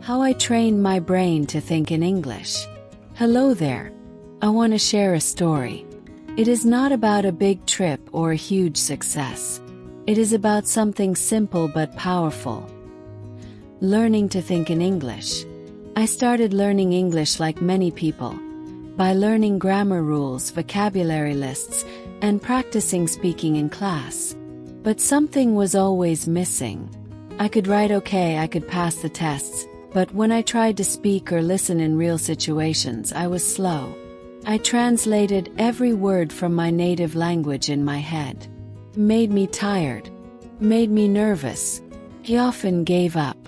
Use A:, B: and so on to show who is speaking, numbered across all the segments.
A: How I trained my brain to think in English. Hello there. I want to share a story. It is not about a big trip or a huge success. It is about something simple but powerful. Learning to think in English. I started learning English like many people, by learning grammar rules, vocabulary lists, and practicing speaking in class. But something was always missing. I could write okay, I could pass the tests, but when I tried to speak or listen in real situations, I was slow. I translated every word from my native language in my head. Made me tired. Made me nervous. I often gave up.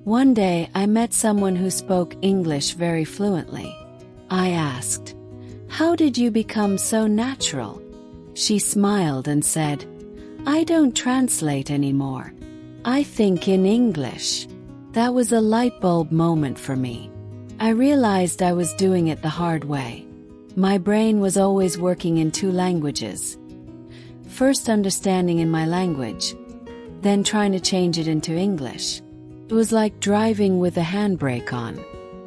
A: One day, I met someone who spoke English very fluently. I asked, "How did you become so natural?" She smiled and said, "I don't translate anymore. I think in English." That was a light bulb moment for me. I realized I was doing it the hard way. My brain was always working in two languages. First understanding in my language, then trying to change it into English. It was like driving with a handbrake on.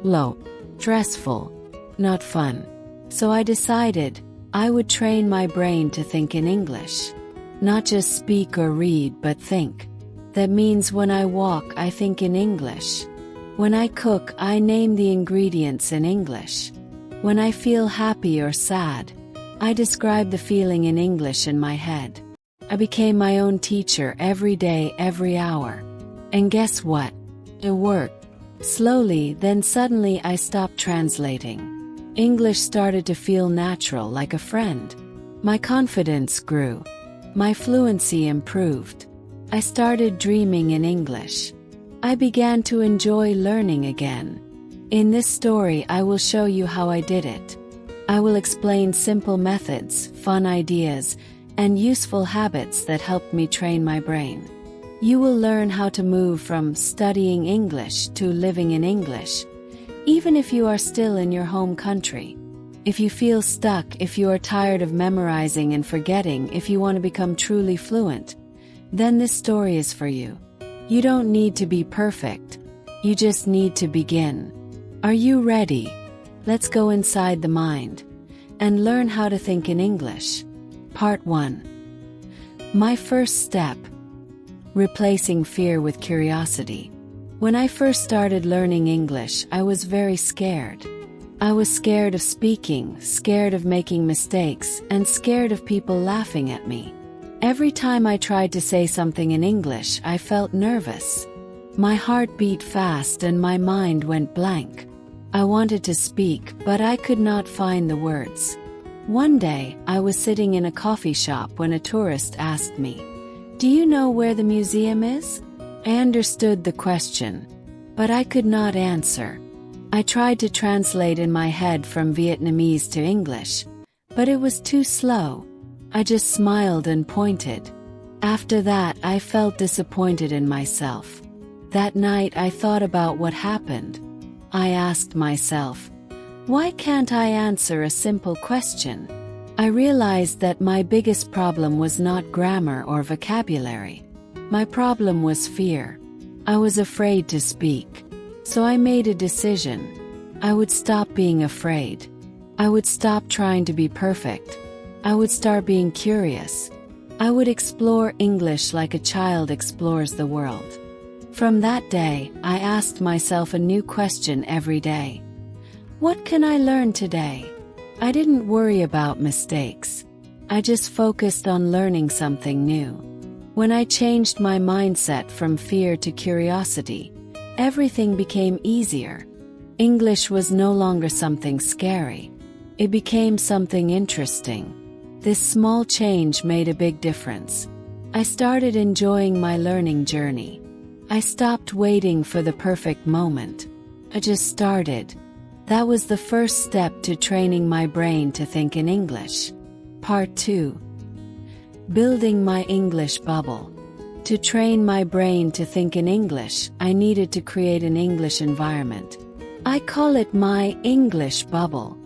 A: Low, stressful, not fun. So I decided I would train my brain to think in English. Not just speak or read, but think. That means when I walk, I think in English. When I cook, I name the ingredients in English. When I feel happy or sad, I describe the feeling in English in my head. I became my own teacher every day, every hour. And guess what? It worked. Slowly, then suddenly I stopped translating. English started to feel natural, like a friend. My confidence grew. My fluency improved. I started dreaming in English. I began to enjoy learning again. In this story, I will show you how I did it. I will explain simple methods, fun ideas, and useful habits that helped me train my brain. You will learn how to move from studying English to living in English, even if you are still in your home country. If you feel stuck, if you are tired of memorizing and forgetting, if you want to become truly fluent, then this story is for you. You don't need to be perfect. You just need to begin. Are you ready? Let's go inside the mind and learn how to think in English. Part 1. My first step. Replacing fear with curiosity. When I first started learning English, I was very scared. I was scared of speaking, scared of making mistakes, and scared of people laughing at me. Every time I tried to say something in English, I felt nervous. My heart beat fast and my mind went blank. I wanted to speak, but I could not find the words. One day, I was sitting in a coffee shop when a tourist asked me, "Do you know where the museum is?" I understood the question, but I could not answer. I tried to translate in my head from Vietnamese to English, but it was too slow. I just smiled and pointed. After that, I felt disappointed in myself. That night, I thought about what happened. I asked myself, why can't I answer a simple question? I realized that my biggest problem was not grammar or vocabulary. My problem was fear. I was afraid to speak. So I made a decision. I would stop being afraid. I would stop trying to be perfect. I would start being curious. I would explore English like a child explores the world. From that day, I asked myself a new question every day. What can I learn today? I didn't worry about mistakes. I just focused on learning something new. When I changed my mindset from fear to curiosity, everything became easier. English was no longer something scary. It became something interesting. This small change made a big difference. I started enjoying my learning journey. I stopped waiting for the perfect moment. I just started. That was the first step to training my brain to think in English. Part 2. Building my English bubble. To train my brain to think in English, I needed to create an English environment. I call it my English bubble.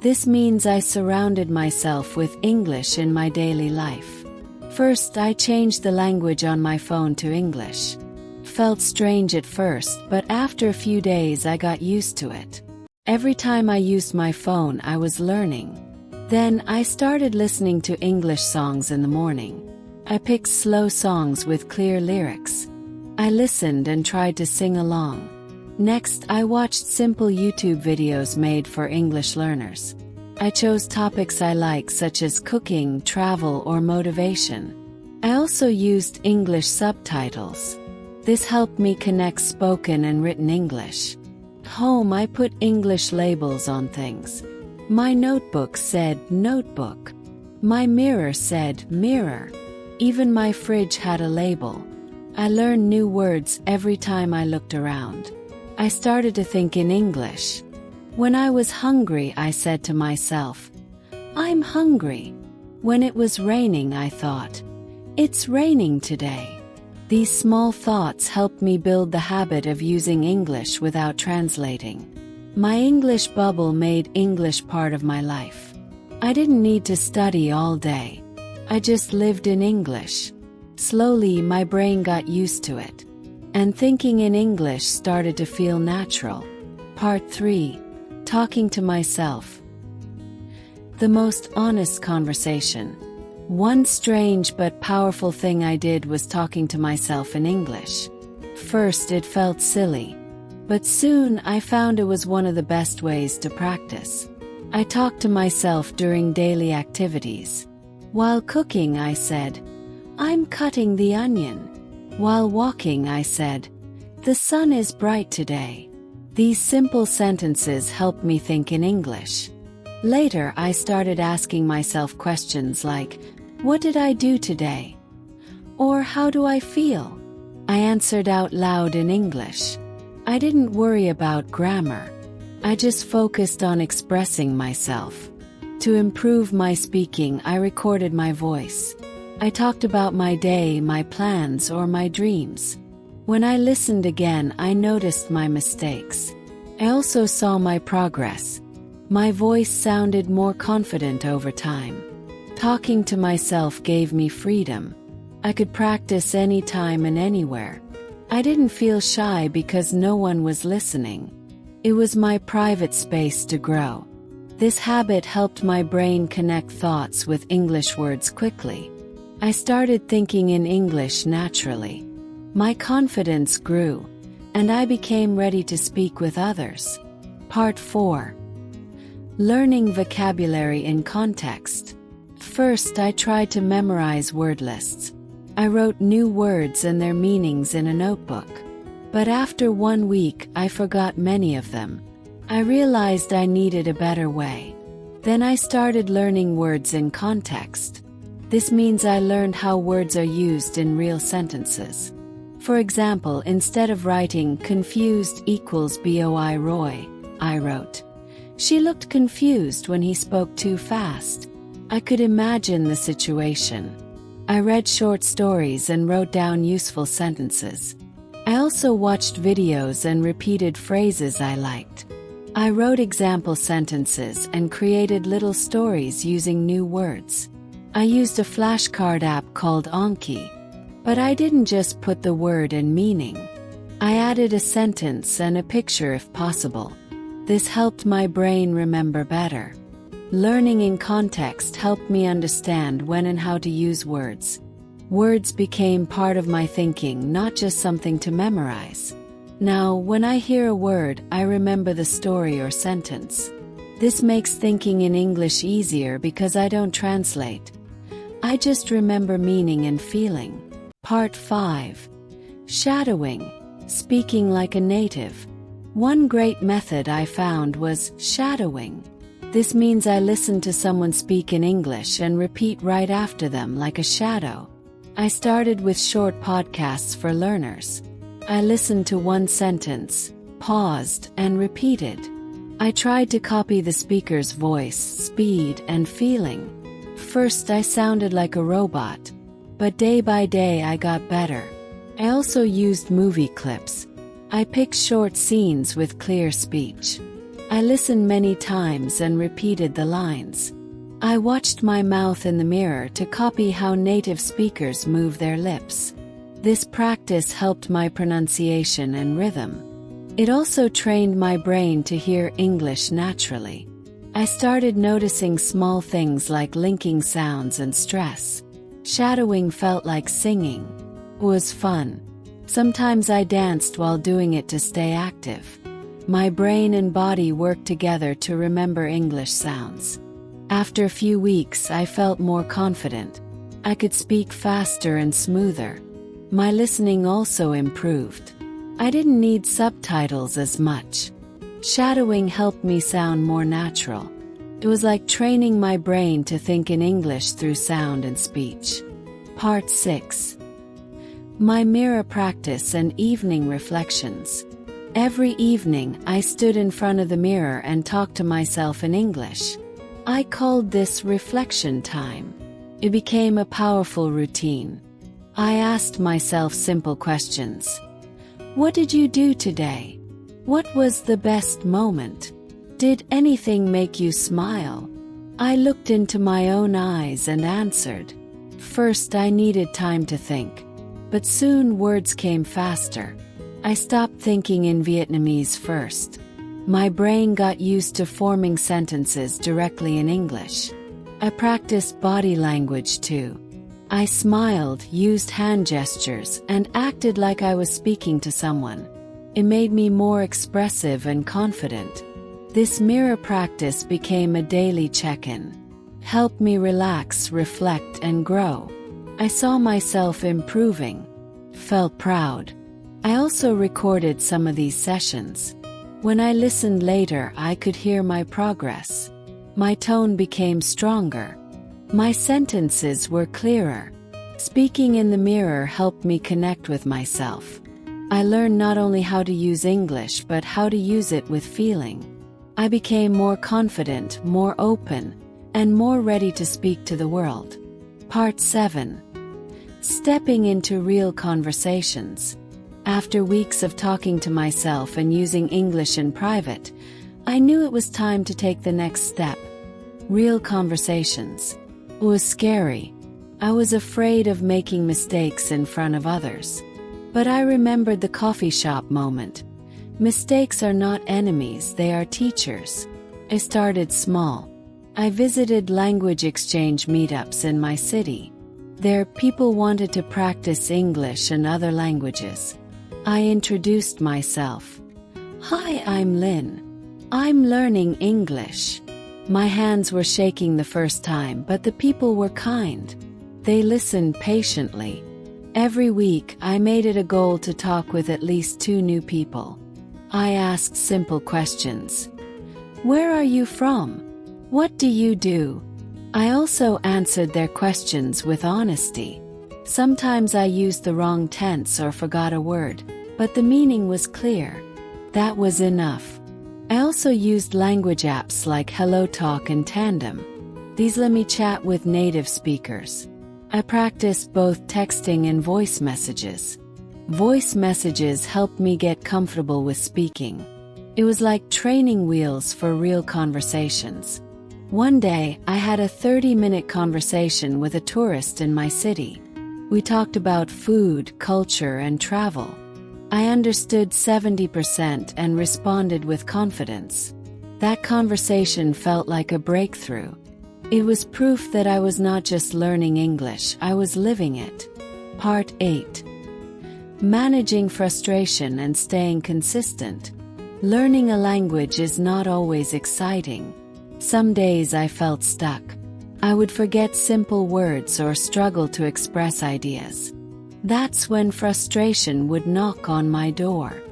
A: This means I surrounded myself with English in my daily life. First, I changed the language on my phone to English. Felt strange at first, but after a few days I got used to it. Every time I used my phone, I was learning. Then I started listening to English songs in the morning. I picked slow songs with clear lyrics. I listened and tried to sing along. Next, I watched simple YouTube videos made for English learners. I chose topics I like, such as cooking, travel, or motivation. I also used English subtitles. This helped me connect spoken and written English. Home, I put English labels on things. My notebook said notebook. My mirror said mirror. Even my fridge had a label. I learned new words every time I looked around. I started to think in English. When I was hungry, I said to myself, "I'm hungry." When it was raining, I thought, "It's raining today." These small thoughts helped me build the habit of using English without translating. My English bubble made English part of my life. I didn't need to study all day. I just lived in English. Slowly, my brain got used to it, and thinking in English started to feel natural. Part 3. Talking to myself. The most honest conversation. One strange but powerful thing I did was talking to myself in English. First, it felt silly, but soon I found it was one of the best ways to practice. I talked to myself during daily activities. While cooking, I said, "I'm cutting the onion." While walking, I said, "The sun is bright today." These simple sentences helped me think in English. Later, I started asking myself questions like, "What did I do today?" Or "How do I feel?" I answered out loud in English. I didn't worry about grammar. I just focused on expressing myself. To improve my speaking, I recorded my voice. I talked about my day, my plans, or my dreams. When I listened again, I noticed my mistakes. I also saw my progress. My voice sounded more confident over time. Talking to myself gave me freedom. I could practice anytime and anywhere. I didn't feel shy because no one was listening. It was my private space to grow. This habit helped my brain connect thoughts with English words quickly. I started thinking in English naturally. My confidence grew, and I became ready to speak with others. Part 4. Learning vocabulary in context. First, I tried to memorize word lists. I wrote new words and their meanings in a notebook. But after 1 week, I forgot many of them. I realized I needed a better way. Then I started learning words in context. This means I learned how words are used in real sentences. For example, instead of writing confused equals boy Roy, I wrote, "She looked confused when he spoke too fast." I could imagine the situation. I read short stories and wrote down useful sentences. I also watched videos and repeated phrases I liked. I wrote example sentences and created little stories using new words. I used a flashcard app called Anki. But I didn't just put the word and meaning. I added a sentence and a picture if possible. This helped my brain remember better. Learning in context helped me understand when and how to use words. Words became part of my thinking, not just something to memorize. Now, when I hear a word, I remember the story or sentence. This makes thinking in English easier because I don't translate. I just remember meaning and feeling. Part 5. Shadowing. Speaking like a native. One great method I found was shadowing. This means I listen to someone speak in English and repeat right after them like a shadow. I started with short podcasts for learners. I listened to one sentence, paused, and repeated. I tried to copy the speaker's voice, speed, and feeling. First, I sounded like a robot. But day by day I got better. I also used movie clips. I picked short scenes with clear speech. I listened many times and repeated the lines. I watched my mouth in the mirror to copy how native speakers move their lips. This practice helped my pronunciation and rhythm. It also trained my brain to hear English naturally. I started noticing small things like linking sounds and stress. Shadowing felt like singing. It was fun. Sometimes I danced while doing it to stay active. My brain and body worked together to remember English sounds. After a few weeks, I felt more confident. I could speak faster and smoother. My listening also improved. I didn't need subtitles as much. Shadowing helped me sound more natural. It was like training my brain to think in English through sound and speech. Part 6. My mirror practice and evening reflections. Every evening, I stood in front of the mirror and talked to myself in English. I called this reflection time. It became a powerful routine. I asked myself simple questions. What did you do today? What was the best moment? Did anything make you smile? I looked into my own eyes and answered. First, I needed time to think. But soon words came faster. I stopped thinking in Vietnamese first. My brain got used to forming sentences directly in English. I practiced body language too. I smiled, used hand gestures, and acted like I was speaking to someone. It made me more expressive and confident. This mirror practice became a daily check-in. Helped me relax, reflect, and grow. I saw myself improving. Felt proud. I also recorded some of these sessions. When I listened later, I could hear my progress. My tone became stronger. My sentences were clearer. Speaking in the mirror helped me connect with myself. I learned not only how to use English but how to use it with feeling. I became more confident, more open, and more ready to speak to the world. Part 7. Stepping into real conversations. After weeks of talking to myself and using English in private, I knew it was time to take the next step. Real conversations. It was scary. I was afraid of making mistakes in front of others. But I remembered the coffee shop moment. Mistakes are not enemies, they are teachers. I started small. I visited language exchange meetups in my city. There, people wanted to practice English and other languages. I introduced myself. Hi, I'm Lynn. I'm learning English. My hands were shaking the first time, but the people were kind. They listened patiently. Every week, I made it a goal to talk with at least 2 new people. I asked simple questions. Where are you from? What do you do? I also answered their questions with honesty. Sometimes I used the wrong tense or forgot a word, but the meaning was clear. That was enough. I also used language apps like HelloTalk and Tandem. These let me chat with native speakers. I practiced both texting and voice messages. Voice messages helped me get comfortable with speaking. It was like training wheels for real conversations. One day, I had a 30-minute conversation with a tourist in my city. We talked about food, culture, and travel. I understood 70% and responded with confidence. That conversation felt like a breakthrough. It was proof that I was not just learning English, I was living it. Part 8. Managing frustration and staying consistent. Learning a language is not always exciting. Some days I felt stuck. I would forget simple words or struggle to express ideas. That's when frustration would knock on my door.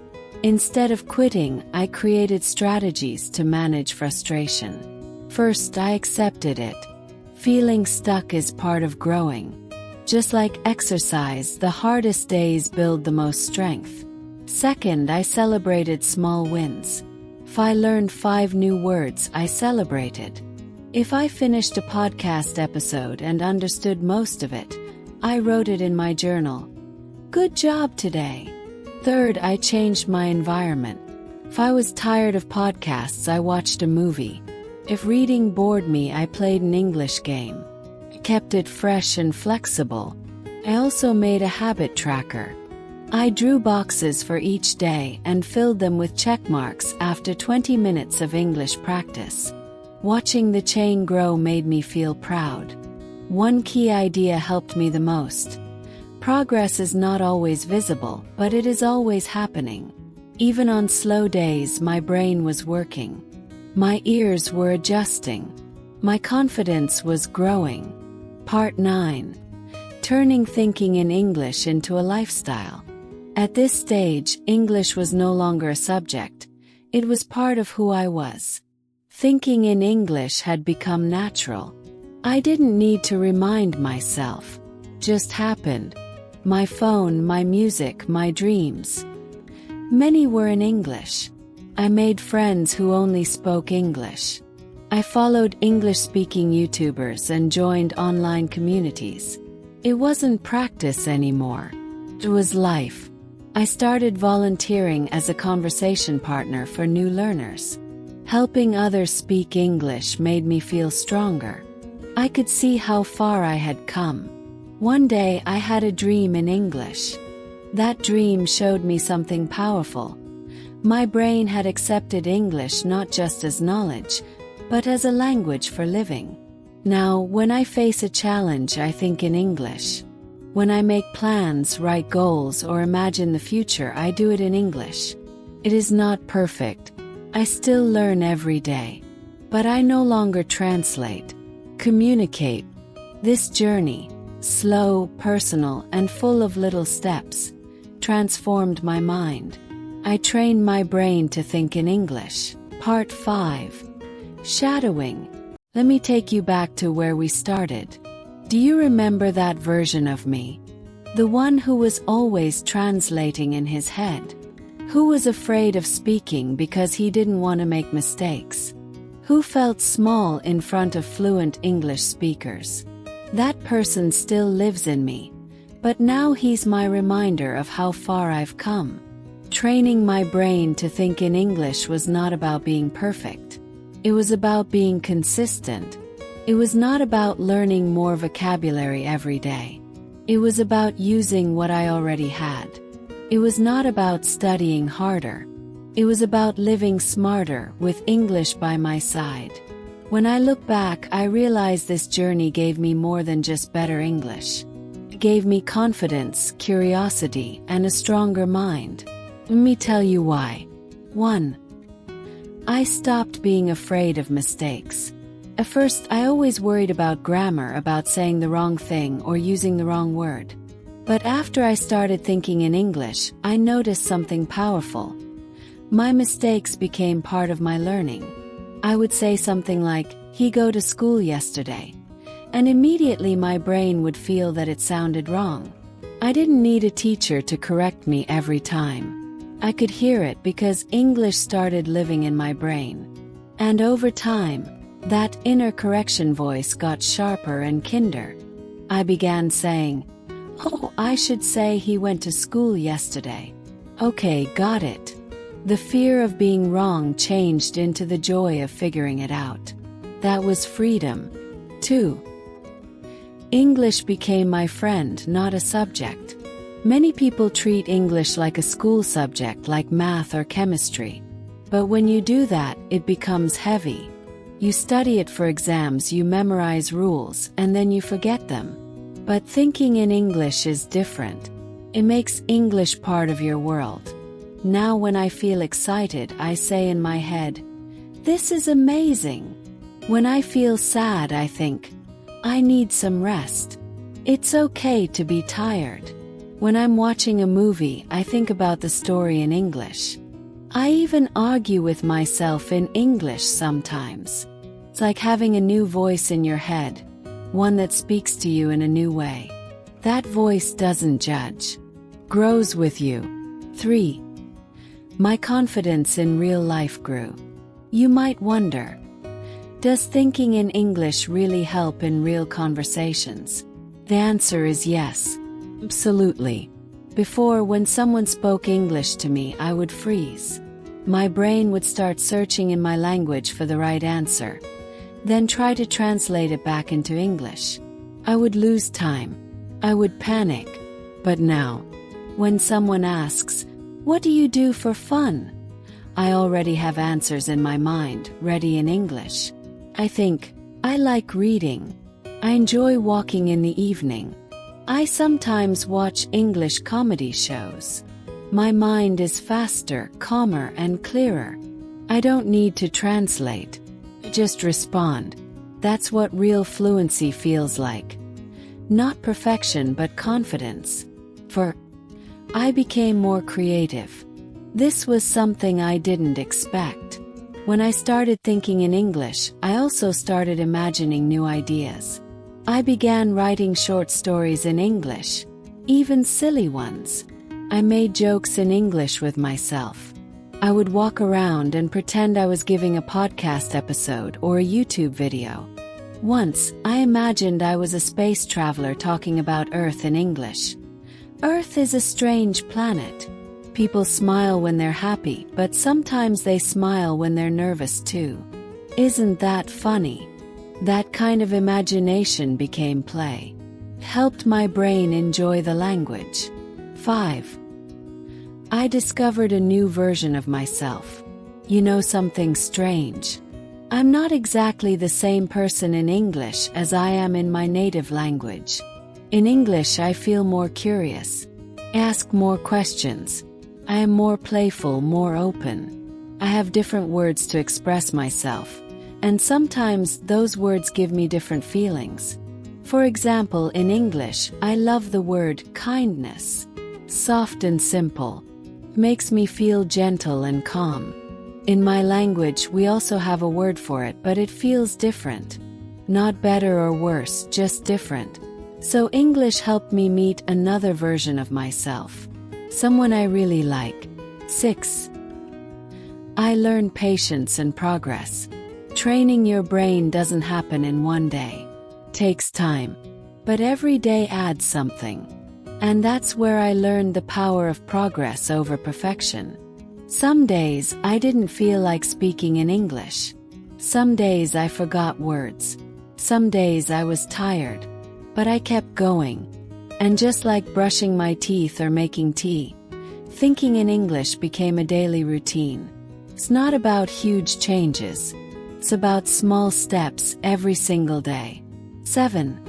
A: Instead of quitting, I created strategies to manage frustration. First, I accepted it. Feeling stuck is part of growing. Just like exercise, the hardest days build the most strength. Second, I celebrated small wins. If I learned 5 new words, I celebrated. If I finished a podcast episode and understood most of it, I wrote it in my journal. Good job today. Third, I changed my environment. If I was tired of podcasts, I watched a movie. If reading bored me, I played an English game. I kept it fresh and flexible. I also made a habit tracker. I drew boxes for each day and filled them with check marks after 20 minutes of English practice. Watching the chain grow made me feel proud. One key idea helped me the most. Progress is not always visible, but it is always happening. Even on slow days, my brain was working. My ears were adjusting. My confidence was growing. Part 9. Turning thinking in English into a lifestyle. At this stage, English was no longer a subject. It was part of who I was. Thinking in English had become natural. I didn't need to remind myself. Just happened. My phone, my music, my dreams. Many were in English. I made friends who only spoke English. I followed English-speaking YouTubers and joined online communities. It wasn't practice anymore. It was life. I started volunteering as a conversation partner for new learners. Helping others speak English made me feel stronger. I could see how far I had come. One day I had a dream in English. That dream showed me something powerful. My brain had accepted English not just as knowledge, but as a language for living. Now, when I face a challenge, I think in English. When I make plans, write goals, or imagine the future, I do it in English. It is not perfect. I still learn every day. But I no longer translate, communicate. This journey, slow, personal, and full of little steps, transformed my mind. I trained my brain to think in English. Part 5. Shadowing. Let me take you back to where we started. Do you remember that version of me? The one who was always translating in his head. Who was afraid of speaking because he didn't want to make mistakes? Who felt small in front of fluent English speakers? That person still lives in me, but now he's my reminder of how far I've come. Training my brain to think in English was not about being perfect. It was about being consistent. It was not about learning more vocabulary every day. It was about using what I already had. It was not about studying harder. It was about living smarter with English by my side. When I look back, I realize this journey gave me more than just better English. It gave me confidence, curiosity, and a stronger mind. Let me tell you why. 1. I stopped being afraid of mistakes. At first, I always worried about grammar, about saying the wrong thing or using the wrong word. But after I started thinking in English, I noticed something powerful. My mistakes became part of my learning. I would say something like, "He go to school yesterday," and immediately my brain would feel that it sounded wrong. I didn't need a teacher to correct me every time. I could hear it because English started living in my brain. And over time, that inner correction voice got sharper and kinder. I began saying, "Oh, I should say he went to school yesterday. Okay, got it." The fear of being wrong changed into the joy of figuring it out. That was freedom. 2. English became my friend, not a subject. Many people treat English like a school subject, like math or chemistry. But when you do that, it becomes heavy. You study it for exams, you memorize rules, and then you forget them. But thinking in English is different. It makes English part of your world. Now when I feel excited, I say in my head, "This is amazing." When I feel sad, I think, "I need some rest." It's okay to be tired. When I'm watching a movie, I think about the story in English. I even argue with myself in English sometimes. It's like having a new voice in your head, one that speaks to you in a new way. That voice doesn't judge, grows with you. 3. My confidence in real life grew. You might wonder, does thinking in English really help in real conversations? The answer is yes, absolutely. Before, when someone spoke English to me, I would freeze. My brain would start searching in my language for the right answer, then try to translate it back into English. I would lose time. I would panic. But now, when someone asks, "What do you do for fun?" I already have answers in my mind, ready in English. I think, I like reading. I enjoy walking in the evening. I sometimes watch English comedy shows. My mind is faster, calmer, and clearer. I don't need to translate. Just respond. That's what real fluency feels like. Not perfection but confidence. I became more creative. This was something I didn't expect. When I started thinking in English, I also started imagining new ideas. I began writing short stories in English, even silly ones. I made jokes in English with myself. I would walk around and pretend I was giving a podcast episode or a YouTube video. Once, I imagined I was a space traveler talking about Earth in English. Earth is a strange planet. People smile when they're happy, but sometimes they smile when they're nervous too. Isn't that funny? That kind of imagination became play. Helped my brain enjoy the language. 5. I discovered a new version of myself. You know something strange? I'm not exactly the same person in English as I am in my native language. In English I feel more curious, ask more questions. I am more playful, more open. I have different words to express myself, and sometimes those words give me different feelings. For example, in English, I love the word kindness. Soft and simple. Makes me feel gentle and calm. In my language, we also have a word for it, but it feels different. Not better or worse, just different. So English helped me meet another version of myself. Someone I really like. 6. I learned patience and progress. Training your brain doesn't happen in one day. Takes time. But every day adds something. And that's where I learned the power of progress over perfection. Some days I didn't feel like speaking in English. Some days I forgot words. Some days I was tired. But I kept going. And just like brushing my teeth or making tea, thinking in English became a daily routine. It's not about huge changes. It's about small steps every single day. 7.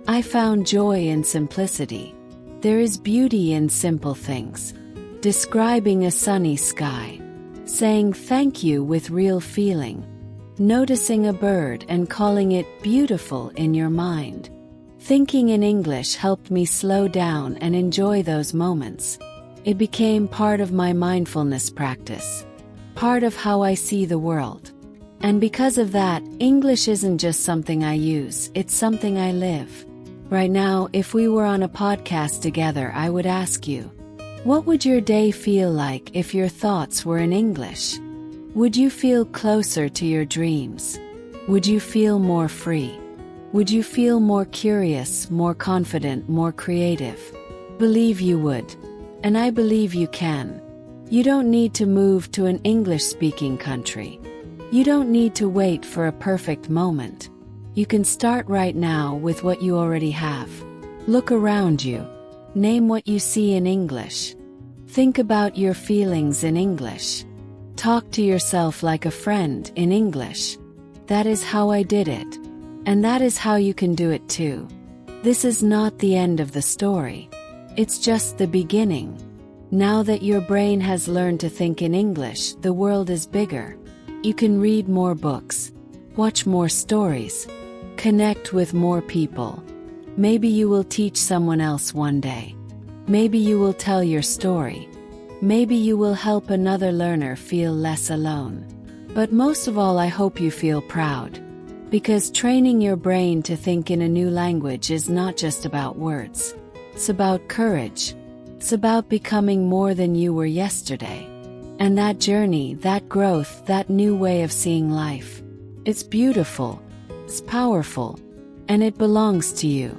A: I found joy in simplicity. There is beauty in simple things. Describing a sunny sky. Saying thank you with real feeling. Noticing a bird and calling it beautiful in your mind. Thinking in English helped me slow down and enjoy those moments. It became part of my mindfulness practice. Part of how I see the world. And because of that, English isn't just something I use, it's something I live. Right now, if we were on a podcast together, I would ask you, what would your day feel like if your thoughts were in English? Would you feel closer to your dreams? Would you feel more free? Would you feel more curious, more confident, more creative? Believe you would. And I believe you can. You don't need to move to an English-speaking country. You don't need to wait for a perfect moment. You can start right now with what you already have. Look around you. Name what you see in English. Think about your feelings in English. Talk to yourself like a friend in English. That is how I did it. And that is how you can do it too. This is not the end of the story. It's just the beginning. Now that your brain has learned to think in English, the world is bigger. You can read more books, watch more stories, connect with more people. Maybe you will teach someone else one day. Maybe you will tell your story. Maybe you will help another learner feel less alone. But most of all, I hope you feel proud. Because training your brain to think in a new language is not just about words. It's about courage. It's about becoming more than you were yesterday. And that journey, that growth, that new way of seeing life. It's beautiful. It's powerful. And it belongs to you.